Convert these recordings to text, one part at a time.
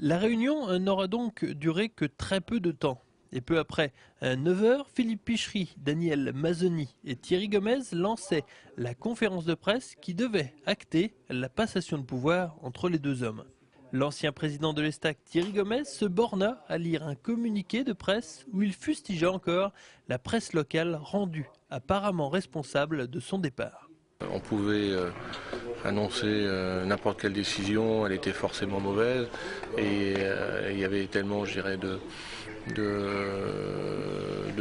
La réunion n'aura donc duré que très peu de temps. Et peu après, à 9 heures, Philippe Pichery, Daniel Mazzoni et Thierry Gomez lançaient la conférence de presse qui devait acter la passation de pouvoir entre les deux hommes. L'ancien président de l'Estac, Thierry Gomez, se borna à lire un communiqué de presse où il fustigea encore la presse locale rendue apparemment responsable de son départ. On pouvait annoncer n'importe quelle décision, elle était forcément mauvaise et il y avait tellement, je dirais, de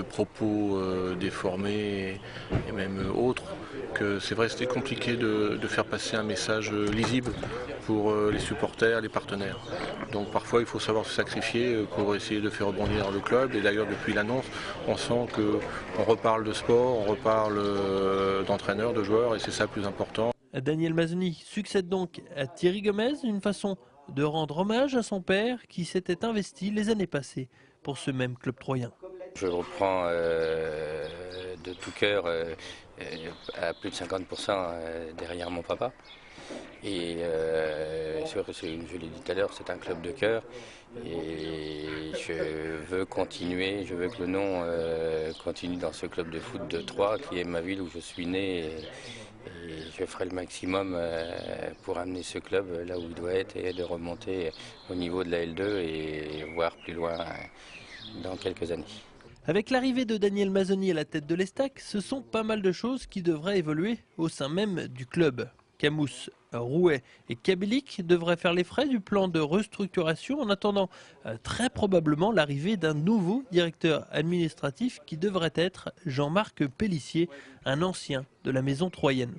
propos déformés et même autres que c'est vrai que c'était compliqué de faire passer un message lisible pour les supporters, les partenaires. Donc parfois il faut savoir se sacrifier pour essayer de faire rebondir le club et d'ailleurs depuis l'annonce on sent qu'on reparle de sport, on reparle d'entraîneurs, de joueurs et c'est ça le plus important. Daniel Mazzoni succède donc à Thierry Gomez, une façon de rendre hommage à son père qui s'était investi les années passées pour ce même club troyen. Je reprends de tout cœur à plus de 50% derrière mon papa. Et c'est vrai que je l'ai dit tout à l'heure, c'est un club de cœur et je veux continuer, je veux que le nom continue dans ce club de foot de Troyes qui est ma ville où je suis né et je ferai le maximum pour amener ce club là où il doit être et de remonter au niveau de la L2 et voir plus loin dans quelques années. Avec l'arrivée de Daniel Mazzoni à la tête de l'Estac, ce sont pas mal de choses qui devraient évoluer au sein même du club. Camous, Rouet et Kabilik devraient faire les frais du plan de restructuration en attendant très probablement l'arrivée d'un nouveau directeur administratif qui devrait être Jean-Marc Pellissier, un ancien de la maison troyenne.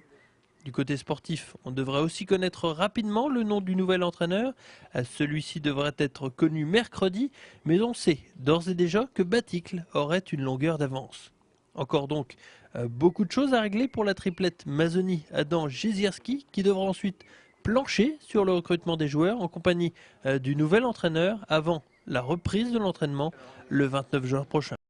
Du côté sportif, on devrait aussi connaître rapidement le nom du nouvel entraîneur. Celui-ci devrait être connu mercredi, mais on sait d'ores et déjà que Baticle aurait une longueur d'avance. Encore donc beaucoup de choses à régler pour la triplette Mazzoni, Adam, Jezierski, qui devra ensuite plancher sur le recrutement des joueurs en compagnie du nouvel entraîneur avant la reprise de l'entraînement le 29 juin prochain.